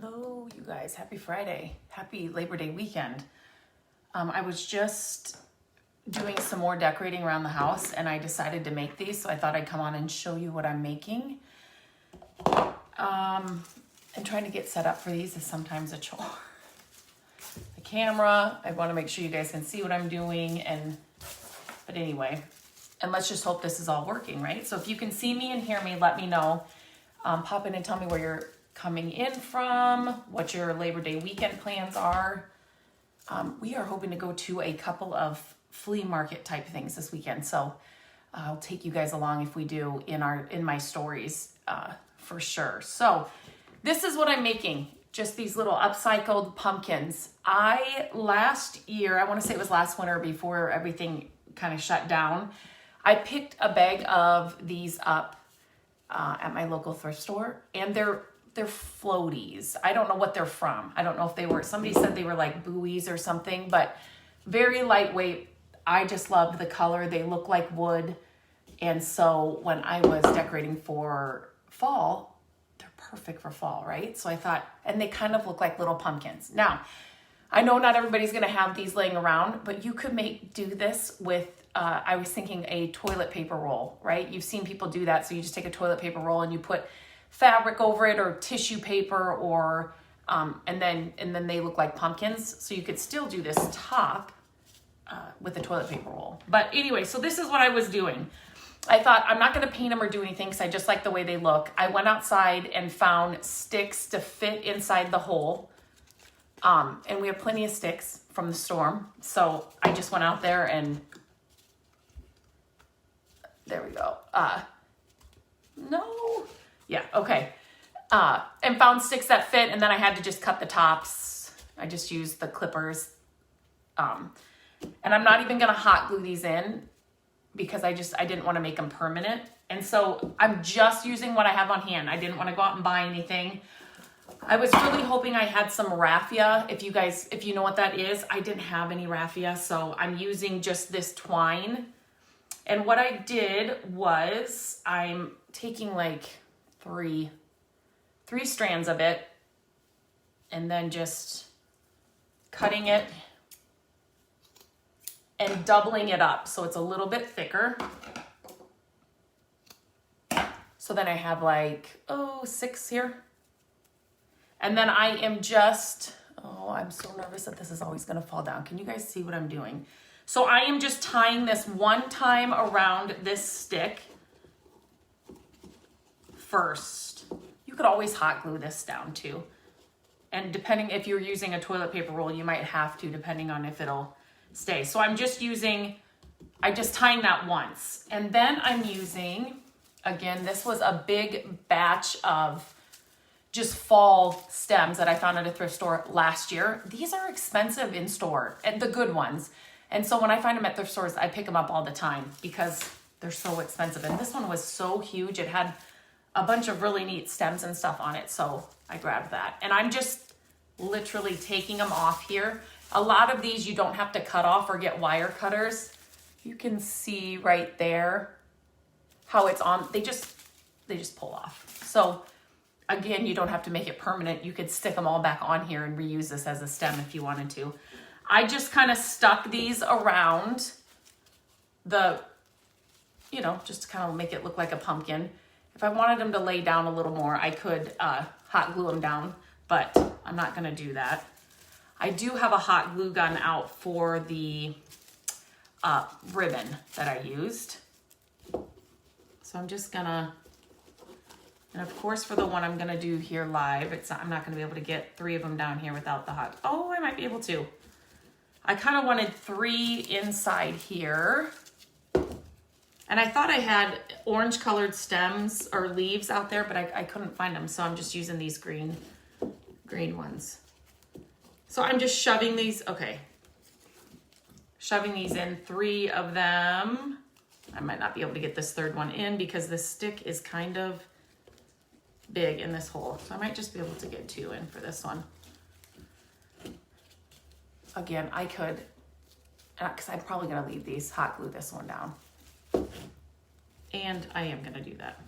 Hello, you guys. Happy Friday. Happy Labor Day weekend. I was just doing some more decorating around the house and I decided to make these, so I thought I'd come on and show you what I'm making. And trying to get set up for these is sometimes a chore. The camera, I want to make sure you guys can see what I'm doing, but anyway, and let's just hope this is all working, right? So if you can see me and hear me, let me know. Pop in and tell me where you're coming in from, what your Labor Day weekend plans are. We are hoping to go to a couple of flea market type things this weekend, so I'll take you guys along if we do in my stories for sure. So this is what I'm making, just these little upcycled pumpkins. Last year, I want to say it was last winter before everything kind of shut down, I picked a bag of these up at my local thrift store, and they're floaties. I don't know what they're from. I don't know if they were, somebody said they were like buoys or something, but very lightweight. I just loved the color. They look like wood. And so when I was decorating for fall, they're perfect for fall, right? So I thought, and they kind of look like little pumpkins. Now, I know not everybody's gonna have these laying around, but you could do this with, I was thinking a toilet paper roll, right? You've seen people do that. So you just take a toilet paper roll and you put fabric over it or tissue paper or, and then they look like pumpkins. So you could still do this top with a toilet paper roll. But anyway, so this is what I was doing. I thought I'm not gonna paint them or do anything because I just like the way they look. I went outside and found sticks to fit inside the hole. And we have plenty of sticks from the storm. So I just went out there and there we go. No. Yeah, okay. And found sticks that fit, and then I had to just cut the tops. I just used the clippers. And I'm not even gonna hot glue these in because I didn't want to make them permanent. And so I'm just using what I have on hand. I didn't want to go out and buy anything. I was really hoping I had some raffia. If you know what that is, I didn't have any raffia, so I'm using just this twine. And what I did was I'm taking like three strands of it and then just cutting it and doubling it up so it's a little bit thicker. So then I have like, 6 here. And then I am just, I'm so nervous that this is always gonna fall down. Can you guys see what I'm doing? So I am just tying this one time around this stick first. You could always hot glue this down too. And depending if you're using a toilet paper roll, you might have to, depending on if it'll stay. So I just tying that once. And then I'm using, again, this was a big batch of just fall stems that I found at a thrift store last year. These are expensive in store, and the good ones. And so when I find them at thrift stores, I pick them up all the time because they're so expensive. And this one was so huge. It had a bunch of really neat stems and stuff on it. So I grabbed that. And I'm just literally taking them off here. A lot of these you don't have to cut off or get wire cutters. You can see right there how it's on. They just pull off. So again, you don't have to make it permanent. You could stick them all back on here and reuse this as a stem if you wanted to. I just kind of stuck these around just to kind of make it look like a pumpkin. If I wanted them to lay down a little more, I could hot glue them down, but I'm not gonna do that. I do have a hot glue gun out for the ribbon that I used. So I'm just gonna, and of course for the one I'm gonna do here live, I'm not gonna be able to get 3 of them down here without the hot, I might be able to. I kind of wanted 3 inside here. And I thought I had orange colored stems or leaves out there, but I couldn't find them. So I'm just using these green ones. So I'm just shoving these, shoving these in, 3 of them. I might not be able to get this 3rd one in because this stick is kind of big in this hole. So I might just be able to get 2 in for this one. Again, I could, because I'm probably gonna leave these, hot glue this one down. And I am gonna do that.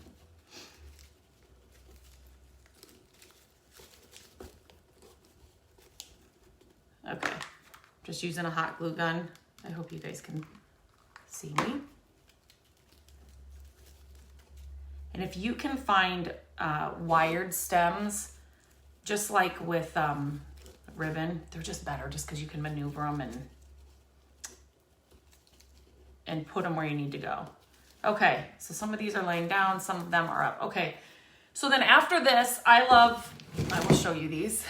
Just using a hot glue gun. I hope you guys can see me. And if you can find wired stems, just like with ribbon, they're just better just because you can maneuver them and put them where you need to go. Okay, so some of these are laying down, some of them are up. Okay, so then after this, I will show you these.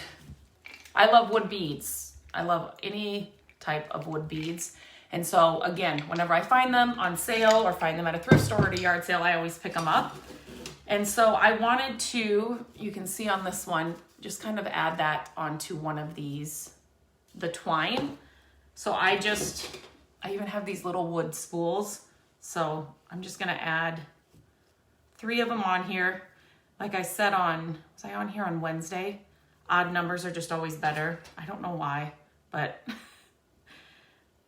I love wood beads. I love any type of wood beads. And so again, whenever I find them on sale or find them at a thrift store or at a yard sale, I always pick them up. And so I wanted to, you can see on this one, just kind of add that onto one of these, the twine. So I even have these little wood spools. So I'm just gonna add 3 of them on here. Like I said was I on here on Wednesday? Odd numbers are just always better. I don't know why, but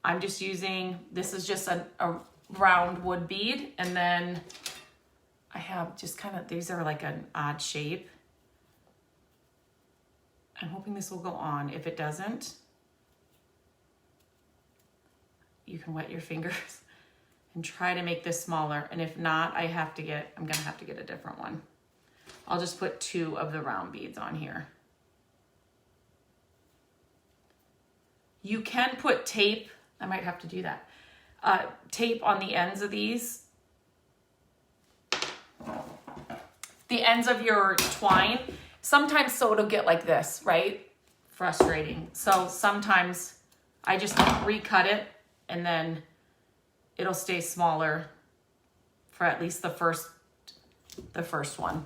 I'm just using, this is just a round wood bead. And then I have just kind of, these are like an odd shape. I'm hoping this will go on. If it doesn't, you can wet your fingers and try to make this smaller. And if not, I'm gonna have to get a different one. I'll just put 2 of the round beads on here. You can put tape, I might have to do that. Tape on the ends of these. The ends of your twine. Sometimes so it'll get like this, right? Frustrating. So sometimes I just recut it and then it'll stay smaller for at least the first one.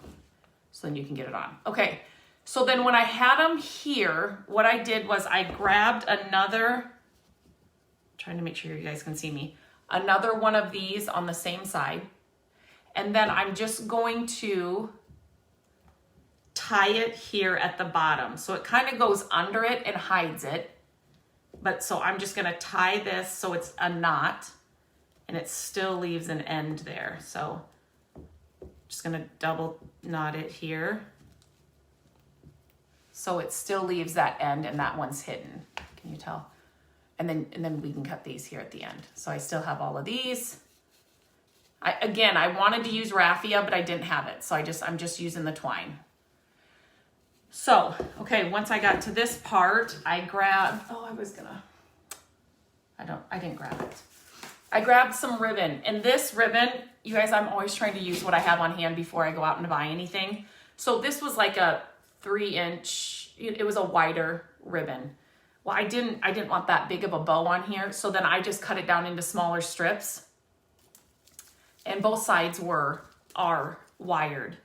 So then you can get it on. Okay, so then when I had them here, what I did was I grabbed another, trying to make sure you guys can see me, another one of these on the same side. And then I'm just going to tie it here at the bottom. So it kind of goes under it and hides it. But so I'm just gonna tie this so it's a knot and it still leaves an end there. So just gonna double knot it here. So it still leaves that end and that one's hidden. Can you tell? And then we can cut these here at the end. So I still have all of these. I wanted to use raffia, but I didn't have it. So I'm just using the twine. So, okay, once I got to this part, I grabbed, I didn't grab it. I grabbed some ribbon. And this ribbon, you guys, I'm always trying to use what I have on hand before I go out and buy anything. So this was like a 3-inch, it was a wider ribbon. Well, I didn't want that big of a bow on here. So then I just cut it down into smaller strips. And both sides are wired.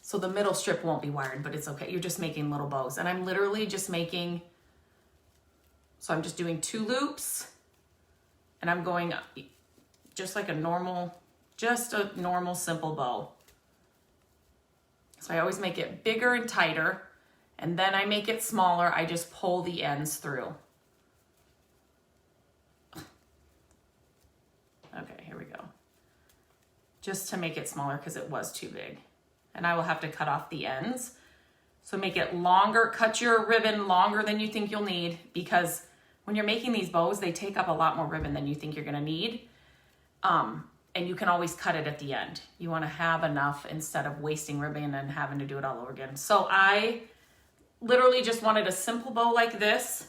So the middle strip won't be wired, but it's okay. You're just making little bows. And I'm literally just making, so I'm just doing 2 loops and I'm going just like a normal simple bow. So I always make it bigger and tighter and then I make it smaller. I just pull the ends through. Okay, here we go. Just to make it smaller because it was too big. And I will have to cut off the ends. So make it longer, cut your ribbon longer than you think you'll need because when you're making these bows, they take up a lot more ribbon than you think you're gonna need. And you can always cut it at the end. You wanna have enough instead of wasting ribbon and having to do it all over again. So I literally just wanted a simple bow like this.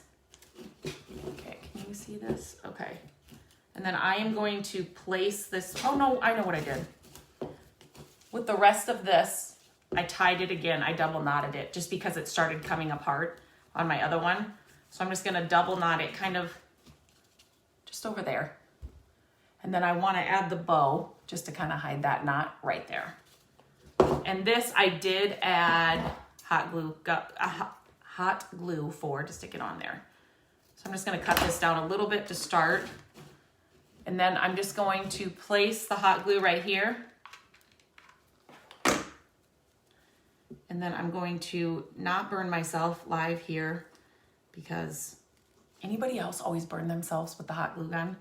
Okay, can you see this? Okay. And then I am going to place this, oh no, I know what I did. With the rest of this, I tied it again. I double knotted it just because it started coming apart on my other one. So I'm just gonna double knot it kind of just over there. And then I wanna add the bow just to kind of hide that knot right there. And this I did add hot glue for to stick it on there. So I'm just gonna cut this down a little bit to start. And then I'm just going to place the hot glue right here. And then I'm going to not burn myself live here because anybody else always burn themselves with the hot glue gun?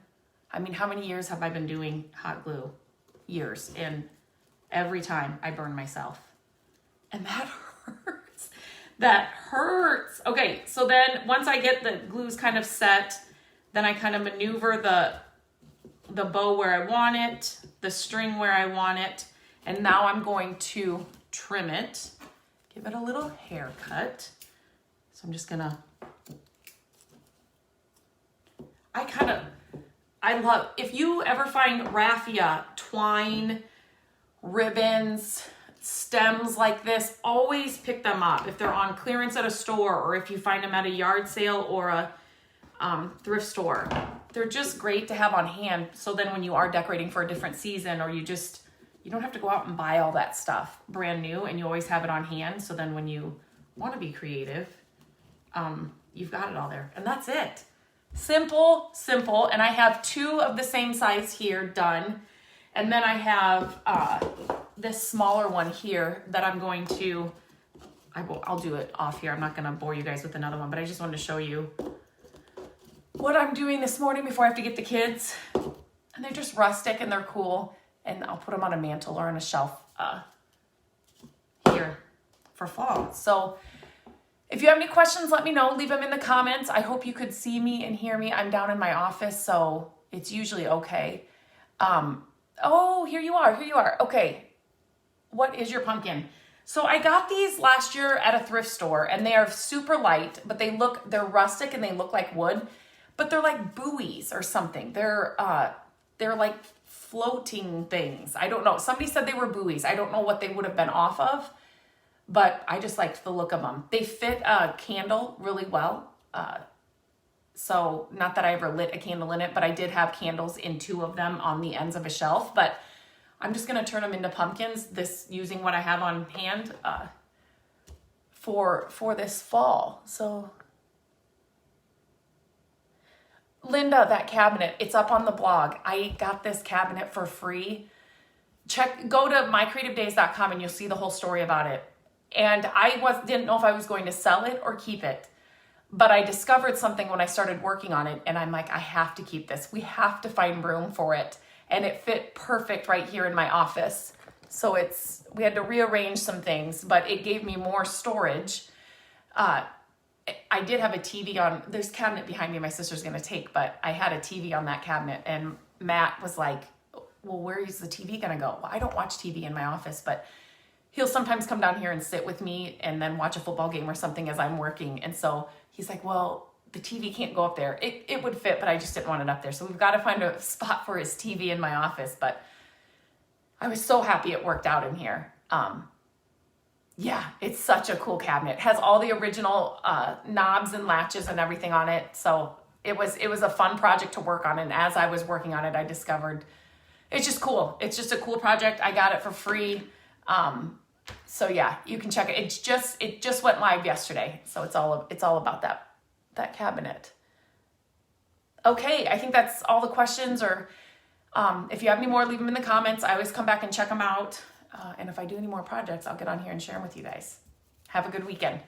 I mean, how many years have I been doing hot glue? Years. And every time I burn myself. And that hurts. That hurts. Okay, so then once I get the glues kind of set, Then I kind of maneuver the bow where I want it, the string where I want it, and now I'm going to trim it, give it a little haircut. So I'm just gonna, I love, if you ever find raffia, twine, ribbons, stems like this, always pick them up if they're on clearance at a store, or if you find them at a yard sale or a thrift store. They're just great to have on hand, so then when you are decorating for a different season, or you don't have to go out and buy all that stuff brand new, and you always have it on hand, so then when you want to be creative, you've got it all there. And that's it. Simple, and I have 2 of the same size here done. And then I have this smaller one here that I'm going to, I'll do it off here. I'm not going to bore you guys with another one, but I just wanted to show you what I'm doing this morning before I have to get the kids. And they're just rustic and they're cool. And I'll put them on a mantle or on a shelf here for fall. So if you have any questions, let me know. Leave them in the comments. I hope you could see me and hear me. I'm down in my office, so it's usually okay. Oh, here you are. Okay. What is your pumpkin? So I got these last year at a thrift store, and they are super light, but they're rustic and they look like wood, but they're like buoys or something. They're like floating things. I don't know. Somebody said they were buoys. I don't know what they would have been off of, but I just liked the look of them. They fit a candle really well. So not that I ever lit a candle in it, but I did have candles in 2 of them on the ends of a shelf. But I'm just going to turn them into pumpkins, using what I have on hand for this fall. So Linda, that cabinet, it's up on the blog. I got this cabinet for free. Go to mycreativedays.com and you'll see the whole story about it. And I didn't know if I was going to sell it or keep it. But I discovered something when I started working on it, and I'm like, I have to keep this. We have to find room for it. And it fit perfect right here in my office. So we had to rearrange some things, but it gave me more storage. I did have a TV on, there's a cabinet behind me my sister's going to take, but I had a TV on that cabinet, and Matt was like, well, where is the TV going to go? Well, I don't watch TV in my office, but he'll sometimes come down here and sit with me and then watch a football game or something as I'm working. And so he's like, well, the TV can't go up there. It would fit, but I just didn't want it up there. So we've got to find a spot for his TV in my office. But I was so happy it worked out in here. Yeah, it's such a cool cabinet. It has all the original knobs and latches and everything on it. So it was a fun project to work on. And as I was working on it, I discovered it's just cool. It's just a cool project. I got it for free. So yeah, you can check it. It just went live yesterday. So it's all about that cabinet. Okay, I think that's all the questions, or if you have any more, leave them in the comments. I always come back and check them out. And if I do any more projects, I'll get on here and share them with you guys. Have a good weekend.